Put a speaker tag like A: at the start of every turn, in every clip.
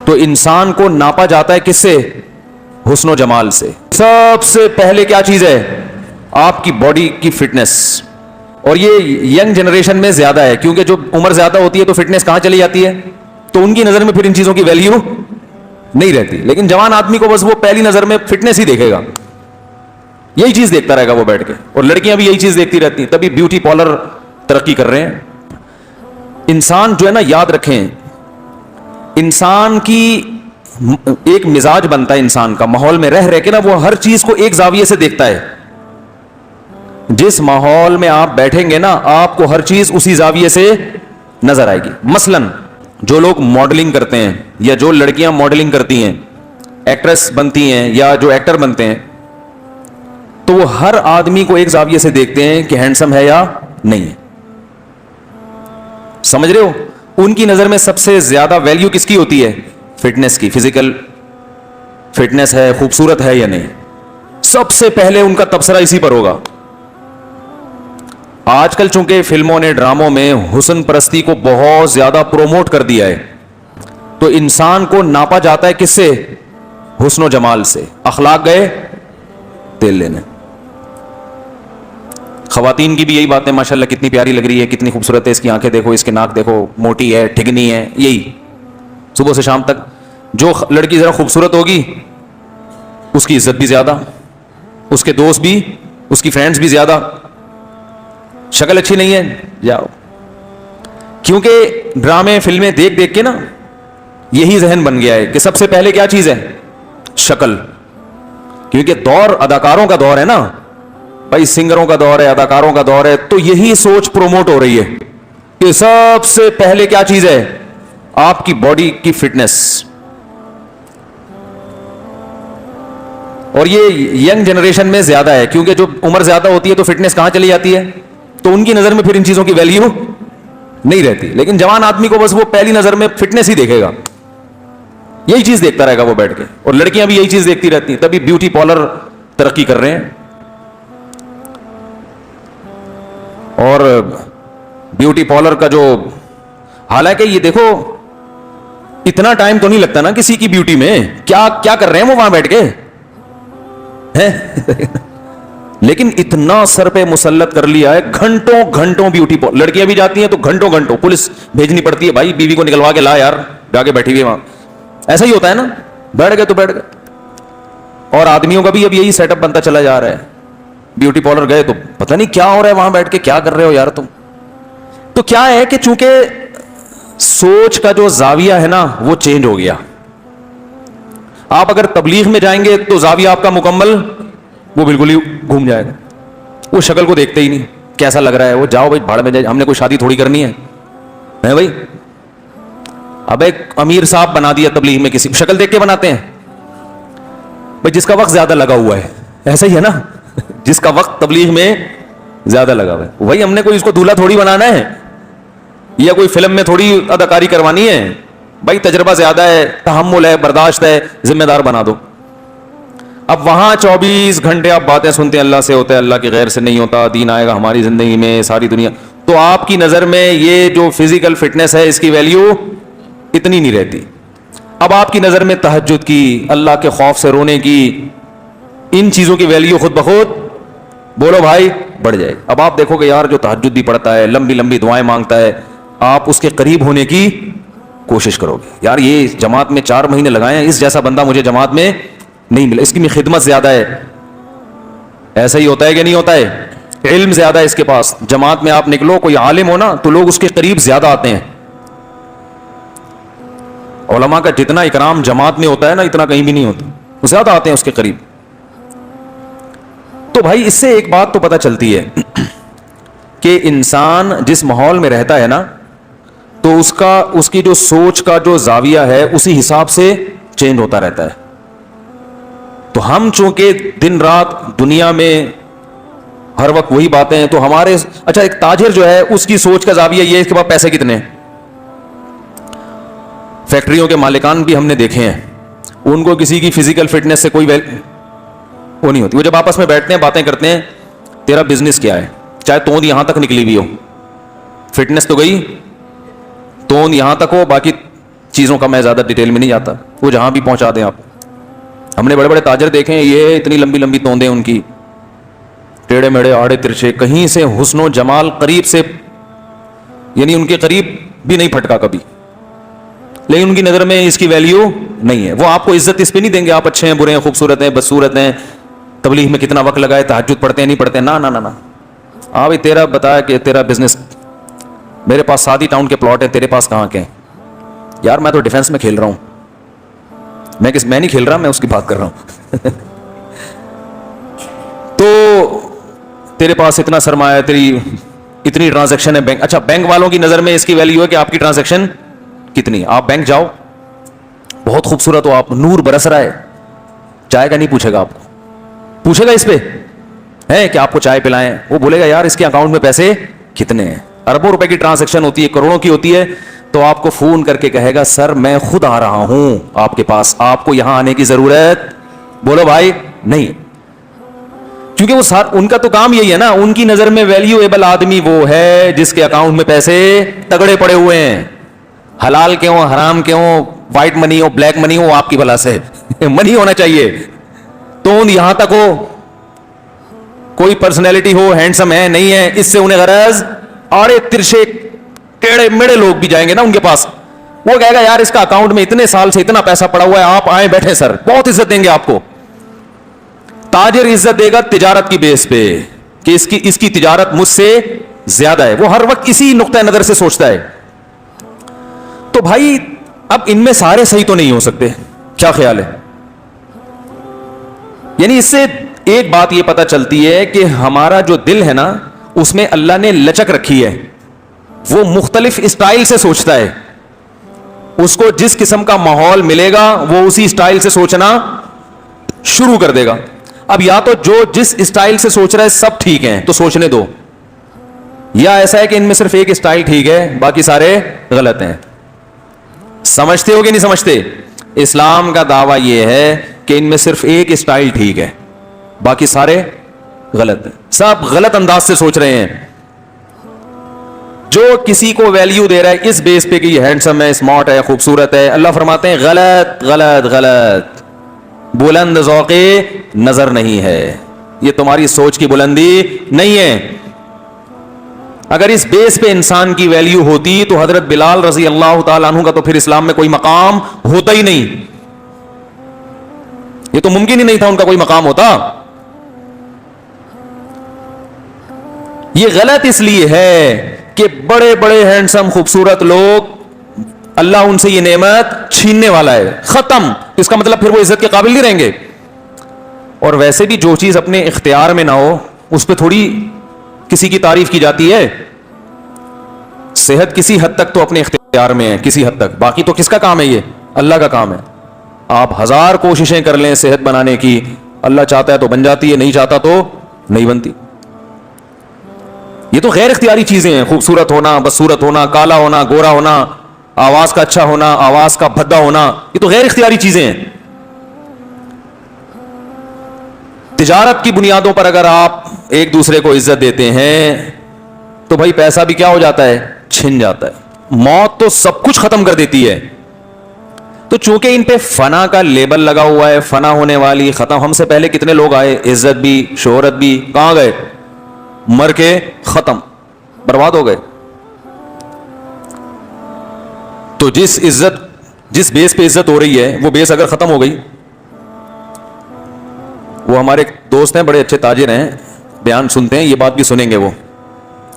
A: تو انسان کو ناپا جاتا ہے کس سے؟ حسن و جمال سے. سب سے پہلے کیا چیز ہے؟ آپ کی باڈی کی فٹنس. اور یہ ینگ جنریشن میں زیادہ ہے, کیونکہ جو عمر زیادہ ہوتی ہے تو فٹنس کہاں چلی جاتی ہے, تو ان کی نظر میں پھر ان چیزوں کی ویلیو نہیں رہتی. لیکن جوان آدمی کو بس وہ پہلی نظر میں فٹنس ہی دیکھے گا, یہی چیز دیکھتا رہے گا وہ بیٹھ کے. اور لڑکیاں بھی یہی چیز دیکھتی رہتی ہیں, تبھی بیوٹی پارلر ترقی کر رہے ہیں. انسان جو ہے نا, یاد رکھیں, انسان کی ایک مزاج بنتا ہے انسان کا, ماحول میں رہ کے نا وہ ہر چیز کو ایک زاویے سے دیکھتا ہے. جس ماحول میں آپ بیٹھیں گے نا, آپ کو ہر چیز اسی زاویے سے نظر آئے گی. مثلاً جو لوگ ماڈلنگ کرتے ہیں یا جو لڑکیاں ماڈلنگ کرتی ہیں, ایکٹریس بنتی ہیں یا جو ایکٹر بنتے ہیں, تو وہ ہر آدمی کو ایک زاویے سے دیکھتے ہیں کہ ہینڈسم ہے یا نہیں ہے. سمجھ رہے ہو؟ ان کی نظر میں سب سے زیادہ ویلیو کس کی ہوتی ہے؟ فٹنس کی. فزیکل فٹنس ہے, خوبصورت ہے یا نہیں, سب سے پہلے ان کا تبصرہ اسی پر ہوگا. آج کل چونکہ فلموں نے, ڈراموں میں حسن پرستی کو بہت زیادہ پروموٹ کر دیا ہے, تو انسان کو ناپا جاتا ہے کس سے؟ حسن و جمال سے. اخلاق گئے تیل لینے. خواتین کی بھی یہی باتیں, ماشاءاللہ کتنی پیاری لگ رہی ہے, کتنی خوبصورت ہے, اس کی آنکھیں دیکھو, اس کے ناک دیکھو, موٹی ہے, ٹھگنی ہے, یہی صبح سے شام تک. جو لڑکی ذرا خوبصورت ہوگی اس کی عزت بھی زیادہ, اس کے دوست بھی, اس کی فرینڈز بھی زیادہ. شکل اچھی نہیں ہے, جاؤ. کیونکہ ڈرامے فلمیں دیکھ دیکھ کے نا یہی ذہن بن گیا ہے کہ سب سے پہلے کیا چیز ہے؟ شکل. کیونکہ دور اداکاروں کا دور ہے نا بھائی, سنگروں کا دور ہے, اداکاروں کا دور ہے, تو یہی سوچ پروموٹ ہو رہی ہے کہ سب سے پہلے کیا چیز ہے؟ آپ کی باڈی کی فٹنس. اور یہ ینگ جنریشن میں زیادہ ہے, کیونکہ جو عمر زیادہ ہوتی ہے تو فٹنس کہاں چلی جاتی ہے, تو ان کی نظر میں پھر ان چیزوں کی ویلیو نہیں رہتی. لیکن جوان آدمی کو بس وہ پہلی نظر میں فٹنس ہی دیکھے گا, یہی چیز دیکھتا رہے گا وہ بیٹھ کے. اور لڑکیاں بھی یہی چیز دیکھتی رہتی ہیں, تبھی بیوٹی پارلر ترقی کر رہے ہیں. اور بیوٹی پارلر کا جو, حالانکہ یہ دیکھو اتنا ٹائم تو نہیں لگتا نا کسی کی بیوٹی میں, کیا کیا کر رہے ہیں وہ وہاں بیٹھ کے لیکن اتنا سر پہ مسلط کر لیا ہے, گھنٹوں گھنٹوں بیوٹی پارلر. لڑکیاں بھی جاتی ہیں تو گھنٹوں گھنٹوں پولیس بھیجنی پڑتی ہے, بھائی بیوی کو نکلوا کے لا یار, جا کے بیٹھی ہوئی وہاں. ایسا ہی ہوتا ہے نا, بیٹھ گئے تو بیٹھ گئے. اور آدمیوں کا بھی اب یہی سیٹ اپ بنتا چلا جا رہا ہے, بیوٹی پارلر گئے تو پتہ نہیں کیا ہو رہا ہے وہاں بیٹھ کے, کیا کر رہے ہو یار تم. تو کیا ہے کہ چونکہ سوچ کا جو زاویہ ہے نا وہ چینج ہو گیا. آپ اگر تبلیغ میں جائیں گے تو زاویہ آپ کا مکمل وہ بالکل ہی گھوم جائے گا, وہ شکل کو دیکھتے ہی نہیں, کیسا لگ رہا ہے وہ, جاؤ بھائی بھاڑ میں جائے, ہم نے کوئی شادی تھوڑی کرنی ہے بھائی. اب ایک امیر صاحب بنا دیا تبلیغ میں, کسی شکل دیکھ کے بناتے ہیں بھائی, جس کا وقت زیادہ لگا ہوا ہے. ایسا ہی ہے نا, جس کا وقت تبلیغ میں زیادہ لگا ہوا ہے, وہی ہم نے کوئی اس کو دولہا تھوڑی بنانا ہے یا کوئی فلم میں تھوڑی اداکاری کروانی ہے بھائی. تجربہ زیادہ ہے, تحمل ہے, برداشت ہے, ذمہ دار بنا دو. اب وہاں 24 گھنٹے آپ باتیں سنتے ہیں, اللہ سے ہوتا ہے, اللہ کے غیر سے نہیں ہوتا, دین آئے گا ہماری زندگی میں, ساری دنیا. تو آپ کی نظر میں یہ جو فزیکل فٹنس ہے اس کی ویلیو اتنی نہیں رہتی. اب آپ کی نظر میں تہجد کی, اللہ کے خوف سے رونے کی, ان چیزوں کی ویلیو خود بخود بولو بھائی بڑھ جائے. اب آپ دیکھو کہ یار جو تہجد بھی پڑھتا ہے, لمبی لمبی دعائیں مانگتا ہے, آپ اس کے قریب ہونے کی کوشش کرو گے. یار یہ جماعت میں 4 مہینے لگائے ہیں, اس جیسا بندہ مجھے جماعت میں نہیں ملا, اس کی خدمت زیادہ ہے. ایسا ہی ہوتا ہے کہ نہیں ہوتا ہے؟ علم زیادہ ہے اس کے پاس. جماعت میں آپ نکلو, کوئی عالم ہو نا تو لوگ اس کے قریب زیادہ آتے ہیں. علماء کا جتنا اکرام جماعت میں ہوتا ہے نا اتنا کہیں بھی نہیں ہوتا, وہ زیادہ آتے ہیں اس کے قریب. تو بھائی اس سے ایک بات تو پتہ چلتی ہے کہ انسان جس ماحول میں رہتا ہے نا تو اس کی جو سوچ کا جو زاویہ ہے اسی حساب سے چینج ہوتا رہتا ہے. تو ہم چونکہ دن رات دنیا میں ہر وقت وہی باتیں ہیں, تو ہمارے اچھا ایک تاجر جو ہے اس کی سوچ کا زاویہ یہ ہے اس کے پاس پیسے کتنے ہیں. فیکٹریوں کے مالکان بھی ہم نے دیکھے ہیں, ان کو کسی کی فزیکل فٹنس سے کوئی وہ نہیں ہوتی. وہ جب آپس میں بیٹھتے ہیں باتیں کرتے ہیں, تیرا بزنس کیا ہے, چاہے توند یہاں تک نکلی ہوئی ہو, فٹنس تو گئی, توند یہاں تک ہو, باقی چیزوں کا میں زیادہ ڈیٹیل میں نہیں جاتا, وہ جہاں بھی پہنچا دیں آپ. ہم نے بڑے بڑے تاجر دیکھے ہیں, یہ اتنی لمبی لمبی توندیں ان کی, ٹیڑھے میڑے آڑے ترچے, کہیں سے حسن و جمال قریب سے, یعنی ان کے قریب بھی نہیں پھٹکا کبھی, لیکن ان کی نظر میں اس کی ویلیو نہیں ہے. وہ آپ کو عزت اس پہ نہیں دیں گے آپ اچھے ہیں, برے ہیں, خوبصورت ہیں, بدصورت ہیں, تبلیغ میں کتنا وقت لگائے, تہجد پڑھتے ہیں نہیں پڑھتے ہیں, نہ نہ نہ. ہاں بھائی تیرا بتایا کہ تیرا بزنس, میرے پاس سادی ٹاؤن کے پلاٹ ہیں, تیرے پاس کہاں کے ہیں یار, میں تو ڈیفینس میں کھیل رہا ہوں, میں نہیں کھیل رہا, میں اس کی بات کر رہا ہوں. تو تیرے پاس اتنا سرمایہ, تیری اتنی ٹرانزیکشن ہے بینک. اچھا بینک والوں کی نظر میں اس کی ویلیو ہے کہ آپ کی ٹرانزیکشن کتنی. آپ بینک جاؤ, بہت خوبصورت ہو آپ, نور برس رہا ہے, چائے کا نہیں پوچھے گا آپ کو, پوچھے گا اس پہ ہے کہ آپ کو چائے پلائیں, وہ بولے گا یار اس کے اکاؤنٹ میں پیسے کتنے ہیں. اربوں روپے کی ٹرانزیکشن ہوتی ہے, کروڑوں کی ہوتی ہے, تو آپ کو فون کر کے کہے گا سر میں خود آ رہا ہوں آپ کے پاس, آپ کو یہاں آنے کی ضرورت, بولو بھائی نہیں. کیونکہ وہ ان کا تو کام یہی ہے نا, ان کی نظر میں ویلیویبل آدمی وہ ہے جس کے اکاؤنٹ میں پیسے تگڑے پڑے ہوئے ہیں, حلال کے ہوں حرام کے ہوں, وائٹ منی ہو بلیک منی ہو, آپ کی بلا سے منی ہونا چاہیے. تو یہاں تک ہو, کوئی پرسنالٹی ہو, ہینڈسم ہے نہیں ہے, اس سے انہیں غرض. آڑے ترشے ٹیڑے میڑے لوگ بھی جائیں گے نا ان کے پاس, وہ کہے گا یار اس کا اکاؤنٹ میں اتنے سال سے اتنا پیسہ پڑا ہوا ہے, آپ آئیں بیٹھے سر, بہت عزت دیں گے آپ کو. تاجر عزت دے گا تجارت کی بیس پہ کہ اس کی تجارت مجھ سے زیادہ ہے, وہ ہر وقت اسی نقطہ نظر سے سوچتا ہے. تو بھائی اب ان میں سارے صحیح تو نہیں ہو سکتے, کیا خیال ہے؟ یعنی اس سے ایک بات یہ پتہ چلتی ہے کہ ہمارا جو دل ہے نا اس میں اللہ نے لچک رکھی ہے, وہ مختلف اسٹائل سے سوچتا ہے, اس کو جس قسم کا ماحول ملے گا وہ اسی اسٹائل سے سوچنا شروع کر دے گا. اب یا تو جو جس اسٹائل سے سوچ رہا ہے سب ٹھیک ہیں تو سوچنے دو, یا ایسا ہے کہ ان میں صرف ایک اسٹائل ٹھیک ہے باقی سارے غلط ہیں. سمجھتے ہو کہ نہیں سمجھتے؟ اسلام کا دعویٰ یہ ہے کہ ان میں صرف ایک اسٹائل ٹھیک ہے, باقی سارے غلط ہیں, سب غلط انداز سے سوچ رہے ہیں. جو کسی کو ویلیو دے رہا ہے اس بیس پہ کہ یہ ہینڈسم ہے, اسمارٹ ہے, خوبصورت ہے, اللہ فرماتے ہیں غلط غلط غلط, بلند ذوق نظر نہیں ہے, یہ تمہاری سوچ کی بلندی نہیں ہے. اگر اس بیس پہ انسان کی ویلیو ہوتی تو حضرت بلال رضی اللہ تعالیٰ عنہ کا تو پھر اسلام میں کوئی مقام ہوتا ہی نہیں, یہ تو ممکن ہی نہیں تھا ان کا کوئی مقام ہوتا. یہ غلط اس لیے ہے کہ بڑے بڑے ہینڈسم خوبصورت لوگ اللہ ان سے یہ نعمت چھیننے والا ہے, ختم. اس کا مطلب پھر وہ عزت کے قابل نہیں رہیں گے. اور ویسے بھی جو چیز اپنے اختیار میں نہ ہو اس پہ تھوڑی کسی کی تعریف کی جاتی ہے. صحت کسی حد تک تو اپنے اختیار میں ہے, کسی حد تک, باقی تو کس کا کام ہے؟ یہ اللہ کا کام ہے. آپ ہزار کوششیں کر لیں صحت بنانے کی, اللہ چاہتا ہے تو بن جاتی ہے, نہیں چاہتا تو نہیں بنتی. یہ تو غیر اختیاری چیزیں ہیں, خوبصورت ہونا, بدصورت ہونا, کالا ہونا, گورا ہونا, آواز کا اچھا ہونا, آواز کا بھدا ہونا, یہ تو غیر اختیاری چیزیں ہیں. تجارت کی بنیادوں پر اگر آپ ایک دوسرے کو عزت دیتے ہیں تو بھائی پیسہ بھی کیا ہو جاتا ہے؟ چھن جاتا ہے. موت تو سب کچھ ختم کر دیتی ہے. تو چونکہ ان پہ فنا کا لیبل لگا ہوا ہے, فنا ہونے والی, ختم. ہم سے پہلے کتنے لوگ آئے, عزت بھی شہرت بھی, کہاں گئے؟ مر کے ختم, برباد ہو گئے. تو جس بیس پہ عزت ہو رہی ہے وہ بیس اگر ختم ہو گئی, وہ ہمارے دوست ہیں بڑے اچھے تاجر ہیں, بیان سنتے ہیں, یہ بات بھی سنیں گے وہ,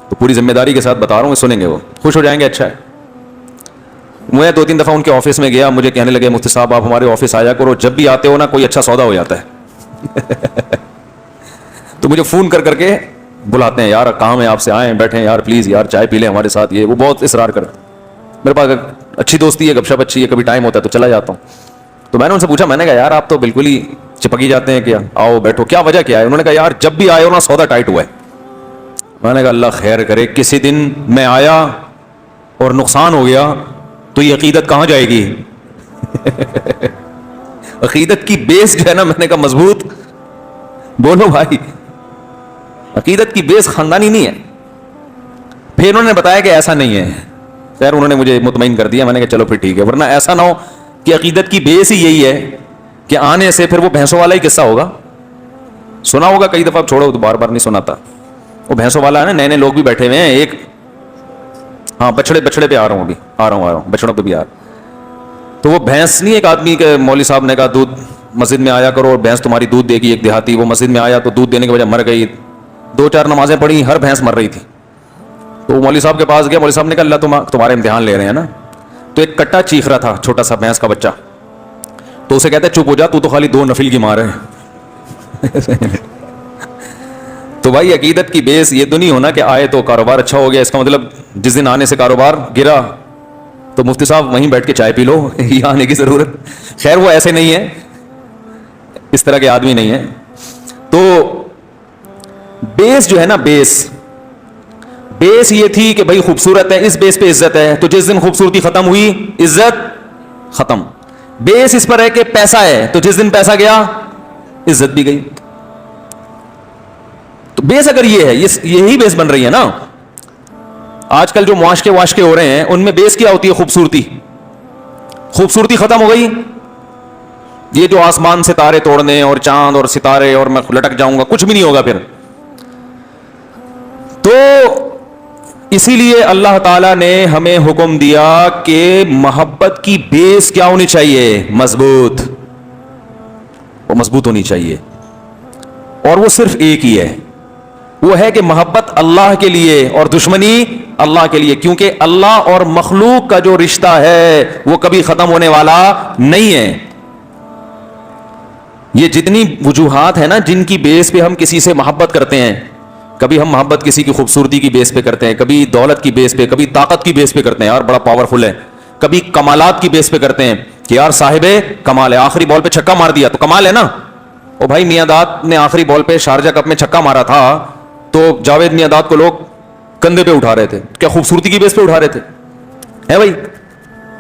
A: تو پوری ذمہ داری کے ساتھ بتا رہا ہوں, سنیں گے وہ, خوش ہو جائیں گے. اچھا ہے, میں 2-3 دفعہ ان کے آفس میں گیا, مجھے کہنے لگے مفتی صاحب آپ ہمارے آفس آیا کرو, جب بھی آتے ہو نا کوئی اچھا سودا ہو جاتا ہے. تو مجھے فون کر کے بلاتے ہیں, یار کام ہے آپ سے, آئیں بیٹھیں یار پلیز یار چائے پی لیں ہمارے ساتھ. یہ وہ بہت اصرار کرتے. میرے پاس اچھی دوستی ہے, گپ شپ اچھی ہے, کبھی ٹائم ہوتا ہے تو چلا جاتا ہوں. تو میں نے ان سے پوچھا, میں نے کہا یار آپ تو بالکل ہی چپکی جاتے ہیں, کیا آؤ بیٹھو, کیا وجہ کیا ہے؟ انہوں نے کہا یار جب بھی آئے ہو نا سودا ٹائٹ ہوا ہے. میں نے کہا اللہ خیر کرے, کسی دن میں آیا اور نقصان ہو گیا تو یہ عقیدت کہاں جائے گی؟ عقیدت کی بیس جو ہے نا, میں نے کہا مضبوط, بولو بھائی, عقیدت کی بیس خاندانی نہیں ہے. پھر انہوں نے بتایا کہ ایسا نہیں ہے, خیر انہوں نے مجھے مطمئن کر دیا, میں نے کہا چلو پھر ٹھیک ہے, ورنہ ایسا نہ ہو کہ عقیدت کی بیس ہی یہی ہے کہ آنے سے پھر وہ بھینسوں والا ہی قصہ ہوگا. سنا ہوگا کئی دفعہ, چھوڑو تو بار بار نہیں سناتا. وہ بھینسوں والا ہے نا, نئے نئے لوگ بھی بیٹھے ہوئے ہیں. ایک ہاں بچڑے پہ آ رہا ہوں, ابھی آ رہا ہوں بچڑوں پہ بھی آ رہا. تو وہ بھینس نہیں, ایک آدمی کے مولوی صاحب نے کہا دودھ مسجد میں آیا کرو اور بھینس تمہاری دودھ دے گی. ایک دیہاتی وہ مسجد میں آیا تو دودھ دینے کی وجہ مر گئی. 2-4 نمازیں پڑھی, ہر بھینس مر رہی تھی. تو وہ مولوی صاحب کے پاس گیا, مولوی صاحب نے کہا اللہ تمہارے امتحان لے رہے ہیں نا. تو ایک کٹا چیخ رہا تھا, چھوٹا سا بھینس کا بچہ. تو اسے کہتے چپ ہو جا, تو خالی 2 نفل کی مار ہے. تو بھائی عقیدت کی بیس یہ تو نہیں ہونا کہ آئے تو کاروبار اچھا ہو گیا, اس کا مطلب جس دن آنے سے کاروبار گرا تو مفتی صاحب وہیں بیٹھ کے چائے پی لو, یہ آنے کی ضرورت. خیر وہ ایسے نہیں ہے, اس طرح کے آدمی نہیں ہے. تو بیس جو ہے نا, بیس یہ تھی کہ بھائی خوبصورت ہے, اس بیس پہ عزت ہے. تو جس دن خوبصورتی ختم ہوئی عزت ختم. بیس اس پر ہے کہ پیسہ ہے, تو جس دن پیسہ گیا عزت بھی گئی. تو بیس اگر یہ ہے, یہی بیس بن رہی ہے نا. آج کل جو معاشقے ہو رہے ہیں ان میں بیس کیا ہوتی ہے؟ خوبصورتی ختم ہو گئی. یہ جو آسمان سے تارے توڑنے اور چاند اور ستارے اور میں لٹک جاؤں گا, کچھ بھی نہیں ہوگا پھر. تو اسی لیے اللہ تعالیٰ نے ہمیں حکم دیا کہ محبت کی بیس کیا ہونی چاہیے؟ مضبوط. وہ مضبوط ہونی چاہیے, اور وہ صرف ایک ہی ہے, وہ ہے کہ محبت اللہ کے لیے اور دشمنی اللہ کے لیے. کیونکہ اللہ اور مخلوق کا جو رشتہ ہے وہ کبھی ختم ہونے والا نہیں ہے. یہ جتنی وجوہات ہیں نا جن کی بیس پہ ہم کسی سے محبت کرتے ہیں, کبھی ہم محبت کسی کی خوبصورتی کی بیس پہ کرتے ہیں, کبھی دولت کی بیس پہ, کبھی طاقت کی بیس پہ کرتے ہیں, یار بڑا پاورفل ہے, کبھی کمالات کی بیس پہ کرتے ہیں کہ یار صاحب کمال ہے, آخری بال پہ چھکا مار دیا تو کمال ہے نا. او بھائی میاں داد نے آخری بال پہ شارجہ کپ میں چھکا مارا تھا تو جاوید میاں داد کو لوگ کندھے پہ اٹھا رہے تھے. کیا خوبصورتی کی بیس پہ اٹھا رہے تھے ہے بھائی,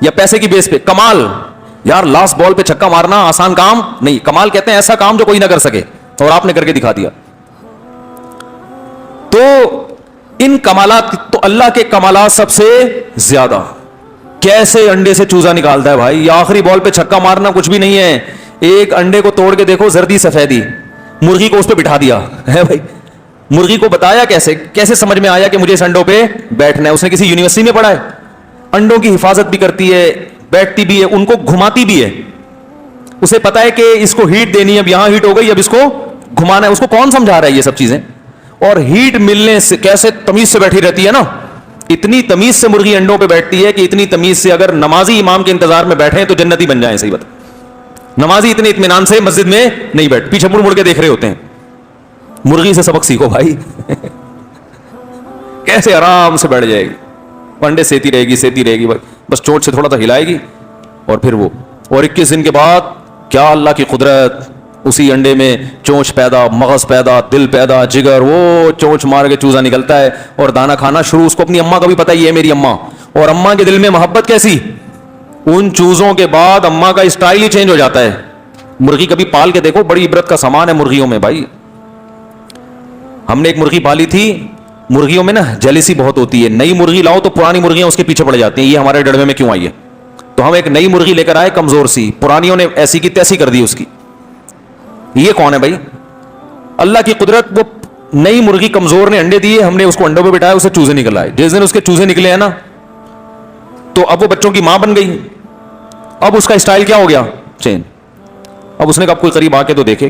A: یا پیسے کی بیس پہ؟ کمال, یار لاسٹ بال پہ چھکا مارنا آسان کام نہیں. کمال کہتے ہیں ایسا کام جو کوئی نہ کر سکے, اور آپ نے کر کے دکھا دیا. تو ان کمالات, تو اللہ کے کمالات سب سے زیادہ. کیسے انڈے سے چوزا نکالتا ہے بھائی, یہ آخری بال پہ چھکا مارنا کچھ بھی نہیں ہے. ایک انڈے کو توڑ کے دیکھو, زردی سفیدی, مرغی کو اس پہ بٹھا دیا ہے بھائی. مرغی کو بتایا کیسے سمجھ میں آیا کہ مجھے اس انڈوں پہ بیٹھنا ہے؟ اس نے کسی یونیورسٹی میں پڑھا ہے؟ انڈوں کی حفاظت بھی کرتی ہے, بیٹھتی بھی ہے, ان کو گھماتی بھی ہے. اسے پتا ہے کہ اس کو ہیٹ دینی ہے, اب یہاں ہیٹ ہو گئی, اب اس کو گھمانا ہے. اس کو کون سمجھا رہا ہے یہ سب چیزیں؟ اور ہیٹ ملنے سے کیسے تمیز سے بیٹھی رہتی ہے نا. اتنی تمیز سے مرغی انڈوں پہ بیٹھتی ہے کہ اتنی تمیز سے اگر نمازی امام کے انتظار میں بیٹھے تو جنتی بن جائیں. صحیح بتا, نمازی اتنے اطمینان سے مسجد میں نہیں بیٹھ, پیچھے مڑ کے دیکھ رہے ہوتے ہیں. مرغی سے سبق سیکھو بھائی, کیسے آرام سے بیٹھ جائے گی, انڈے سیتی رہے گی بس چوٹ سے تھوڑا سا ہلائے گی, اور پھر وہ, اور 21 دن کے بعد کیا اللہ کی قدرت, اسی انڈے میں چونچ پیدا, مغز پیدا, دل پیدا, جگر, وہ چونچ مار کے چوزا نکلتا ہے اور دانا کھانا شروع. اس کو اپنی اماں کا بھی پتہ, یہ میری اماں, اور اماں کے دل میں محبت کیسی. ان چوزوں کے بعد اماں کا اسٹائل ہی چینج ہو جاتا ہے. مرغی کبھی پال کے دیکھو, بڑی عبرت کا سامان ہے مرغیوں میں بھائی. ہم نے ایک مرغی پالی تھی, مرغیوں میں نا جیلسی بہت ہوتی ہے. نئی مرغی لاؤ تو پرانی مرغیاں اس کے پیچھے پڑ جاتی ہیں, یہ ہمارے ڈڑوے میں کیوں آئی ہے. تو ہم ایک نئی مرغی لے کر آئے, کمزور سی, پرانیوں نے ایسی کی تیسی کر دی اس کی. یہ کون ہے بھائی؟ اللہ کی قدرت. وہ نئی مرغی کمزور نے انڈے دیے, ہم نے اس کو انڈوں پہ بٹھایا, اسے چوزے نکل آئے. جس دن اس کے چوزے نکلے ہیں نا, تو اب وہ بچوں کی ماں بن گئی. اب اس کا اسٹائل کیا ہو گیا؟ چینج. اب اس نے کہا کوئی قریب آ کے تو دیکھے,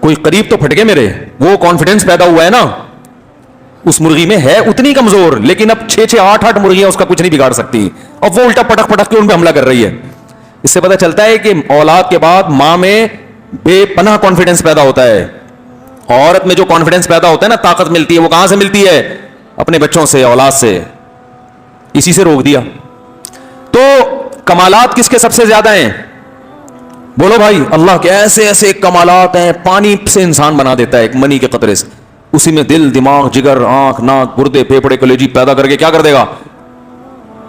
A: کوئی قریب تو پھٹ گئے میرے. وہ کانفیڈنس پیدا ہوا ہے نا اس مرغی میں, ہے اتنی کمزور, لیکن اب 6-8 مرغیاں اس کا کچھ نہیں بگاڑ سکتی. اب وہ الٹا پٹک کے ان پہ حملہ کر رہی ہے. اس سے پتہ چلتا ہے کہ اولاد کے بعد ماں میں بے پناہ کانفیڈنس پیدا ہوتا ہے. عورت میں جو کانفیڈنس پیدا ہوتا ہے نا, طاقت ملتی ہے, وہ کہاں سے ملتی ہے؟ اپنے بچوں سے, اولاد سے. اسی سے روک دیا. تو کمالات کس کے سب سے زیادہ ہیں؟ بولو بھائی, اللہ کے ایسے کمالات ہیں. پانی سے انسان بنا دیتا ہے ایک منی کے قطرے سے, اسی میں دل, دماغ, جگر, آنکھ, ناک, گردے, پھیپھڑے, کلیجی پیدا کر کے کیا کر دے گا؟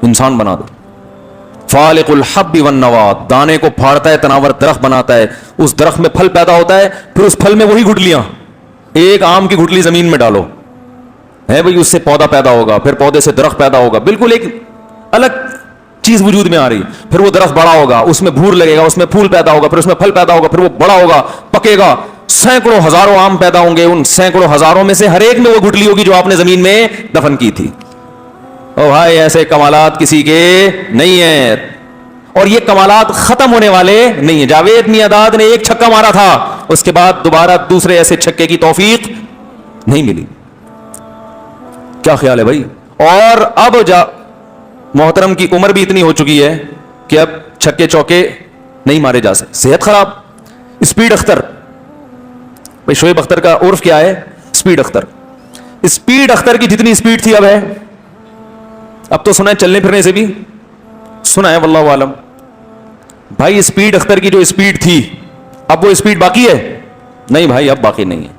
A: انسان بنا دے. فالق الحب والنوى, دانے کو پھاڑتا ہے, تناور درخت بناتا ہے, اس درخت میں پھل پیدا ہوتا ہے, پھر اس پھل میں وہی گٹلیاں, ایک آم کی گٹلی زمین میں ڈالو ہے بھائی, اس سے پودا پیدا ہوگا, پھر پودے سے درخت پیدا ہوگا. بالکل ایک الگ چیز وجود میں آ رہی. پھر وہ درخت بڑا ہوگا, اس میں بھور لگے گا, اس میں پھول پیدا ہوگا, پھر اس میں پھل پیدا ہوگا, پھر وہ بڑا ہوگا, پکے گا, سینکڑوں ہزاروں آم پیدا ہوں گے, ان سینکڑوں ہزاروں میں سے ہر ایک میں وہ گٹلی ہوگی جو آپ نے زمین میں دفن کی تھی. او بھائی ایسے کمالات کسی کے نہیں ہیں, اور یہ کمالات ختم ہونے والے نہیں ہیں. جاوید میاں نے ایک چھکا مارا تھا, اس کے بعد دوبارہ دوسرے ایسے چھکے کی توفیق نہیں ملی. کیا خیال ہے بھائی؟ اور اب محترم کی عمر بھی اتنی ہو چکی ہے کہ اب چھکے چوکے نہیں مارے جا سکتے. صحت خراب. اسپیڈ اختر, بھائی شعیب اختر کا عرف کیا ہے؟ اسپیڈ اختر. اسپیڈ اختر کی جتنی اسپیڈ تھی اب ہے, اب تو سنا ہے چلنے پھرنے سے بھی سنا ہے واللہ عالم. بھائی اسپیڈ اختر کی جو اسپیڈ تھی اب وہ اسپیڈ باقی ہے؟ نہیں بھائی اب باقی نہیں ہے.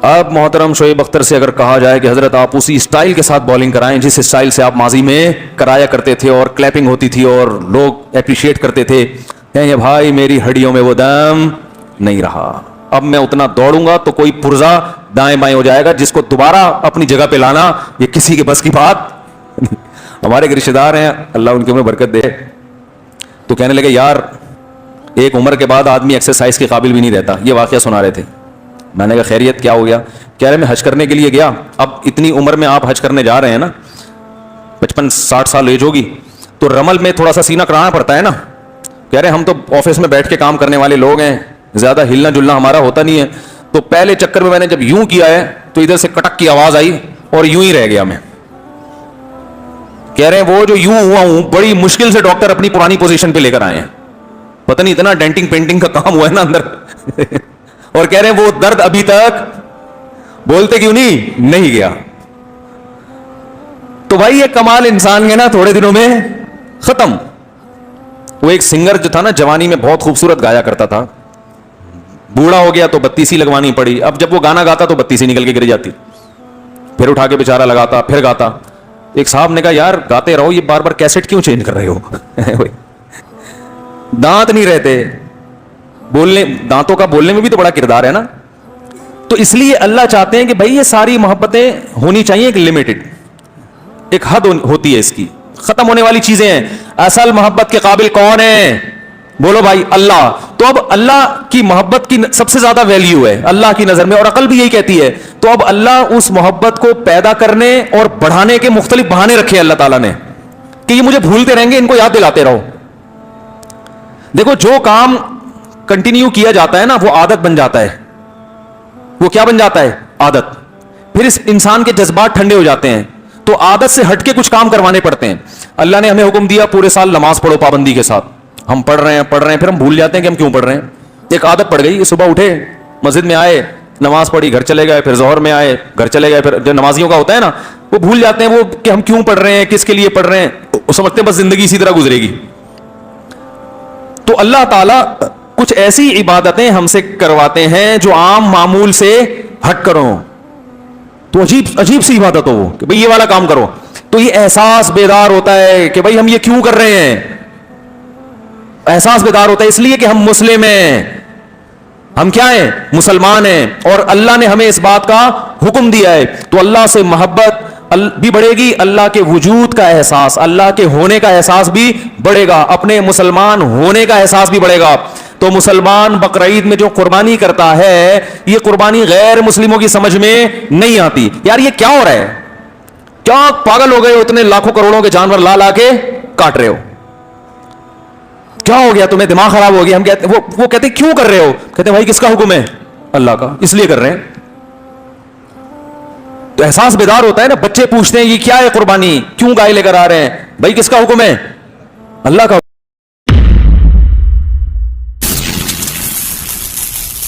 A: اب محترم شعیب اختر سے اگر کہا جائے کہ حضرت آپ اسی اسٹائل کے ساتھ بالنگ کرائیں جس اسٹائل سے آپ ماضی میں کرایا کرتے تھے اور کلیپنگ ہوتی تھی اور لوگ اپریشیٹ کرتے تھے, کہیں بھائی میری ہڈیوں میں وہ دم نہیں رہا, اب میں اتنا دوڑوں گا تو کوئی پرزا دائیں بائیں ہو جائے گا, جس کو دوبارہ اپنی جگہ پہ لانا یہ کسی کے بس کی بات. ہمارے رشتے دار ہیں, اللہ ان کے میں برکت دے, تو کہنے لگے یار ایک عمر کے بعد آدمی ایکسرسائز کے قابل بھی نہیں رہتا. یہ واقعہ سنا رہے تھے. میں نے کہا خیریت کیا ہو گیا؟ کہہ رہے میں حج کرنے کے لیے گیا, اب اتنی عمر میں آپ حج کرنے جا رہے ہیں نا, 55-60 سال ایج ہوگی, تو رمل میں تھوڑا سا سینہ کرانا پڑتا ہے نا. کہہ رہے ہم تو آفس میں بیٹھ کے کام کرنے والے لوگ ہیں, زیادہ ہلنا جلنا ہمارا ہوتا نہیں ہے, تو پہلے چکر میں نے جب یوں کیا ہے تو ادھر سے کٹک کی آواز آئی اور یوں ہی رہ گیا میں. کہہ رہے ہیں وہ جو یوں ہوا ہوں بڑی مشکل سے ڈاکٹر اپنی پرانی پوزیشن پہ لے کر آئے ہیں, پتہ نہیں اتنا ڈینٹنگ پینٹنگ کا کام ہوا ہے نا اندر. اور کہہ رہے ہیں وہ درد ابھی تک بولتے کیوں نہیں گیا. تو بھائی یہ کمال انسان کے نا تھوڑے دنوں میں ختم. وہ ایک سنگر جو تھا نا جوانی میں بہت خوبصورت گایا کرتا تھا, بوڑھا ہو گیا تو بتیسی لگوانی پڑی. اب جب وہ گانا گاتا تو بتیسی نکل کے گر جاتی, پھر اٹھا کے بیچارہ لگاتا, پھر گاتا. ایک صاحب نے کہا یار گاتے رہو, یہ بار بار کیسٹ کیوں چینج کر رہے ہو؟ دانت نہیں رہتے, بولنے دانتوں کا بولنے میں بھی تو بڑا کردار ہے نا. تو اس لیے اللہ چاہتے ہیں کہ بھائی یہ ساری محبتیں ہونی چاہیے ایک لمیٹڈ, ایک حد ہوتی ہے اس کی, ختم ہونے والی چیزیں ہیں. اصل محبت کے قابل کون ہے؟ بولو بھائی اللہ. تو اب اللہ کی محبت کی سب سے زیادہ ویلیو ہے اللہ کی نظر میں, اور عقل بھی یہی کہتی ہے. تو اب اللہ اس محبت کو پیدا کرنے اور بڑھانے کے مختلف بہانے رکھے اللہ تعالیٰ نے کہ یہ مجھے بھولتے رہیں گے, ان کو یاد دلاتے رہو. دیکھو جو کام کنٹینیو کیا جاتا ہے نا وہ عادت بن جاتا ہے. وہ کیا بن جاتا ہے؟ عادت. پھر اس انسان کے جذبات ٹھنڈے ہو جاتے ہیں, تو عادت سے ہٹ کے کچھ کام کروانے پڑتے ہیں. اللہ نے ہمیں حکم دیا پورے سال نماز پڑھو پابندی کے ساتھ, ہم پڑھ رہے ہیں پھر ہم بھول جاتے ہیں کہ ہم کیوں پڑھ رہے ہیں. ایک عادت پڑ گئی, صبح اٹھے مسجد میں آئے نماز پڑھی گھر چلے گئے, پھر ظہر میں آئے گھر چلے گئے. پھر جو نمازیوں کا ہوتا ہے نا وہ بھول جاتے ہیں وہ کہ ہم کیوں پڑھ رہے ہیں, کس کے لیے پڑھ رہے ہیں, وہ سمجھتے ہیں بس زندگی اسی طرح گزرے گی. تو اللہ تعالیٰ کچھ ایسی عبادتیں ہم سے کرواتے ہیں جو عام معمول سے ہٹ کرو, تو عجیب سی عبادت ہو وہ کہ بھئی یہ والا کام کرو. تو یہ احساس بیدار ہوتا ہے کہ بھئی ہم یہ کیوں کر رہے ہیں. احساس بیدار ہوتا ہے اس لیے کہ ہم مسلم ہیں, ہم کیا ہیں؟ مسلمان ہیں, اور اللہ نے ہمیں اس بات کا حکم دیا ہے. تو اللہ سے محبت بھی بڑھے گی, اللہ کے وجود کا احساس, اللہ کے ہونے کا احساس بھی بڑھے گا, اپنے مسلمان ہونے کا احساس بھی بڑھے گا. تو مسلمان بقرعید میں جو قربانی کرتا ہے یہ قربانی غیر مسلموں کی سمجھ میں نہیں آتی. یار یہ کیا ہو رہا ہے, کیا پاگل ہو گئے ہو, اتنے لاکھوں کروڑوں کے جانور لا کے کاٹ رہے ہو, کیا ہو گیا تمہیں, دماغ خراب ہو گیا؟ ہم کہتے وہ کہتے کیوں کر رہے ہو؟ کہتے ہیں بھائی کس کا حکم ہے؟ اللہ کا, اس لیے کر رہے ہیں. تو احساس بیدار ہوتا ہے نا. بچے پوچھتے ہیں یہ کیا ہے قربانی, کیوں گائے لے کر آ رہے ہیں؟ بھائی کس کا حکم ہے؟ اللہ کا.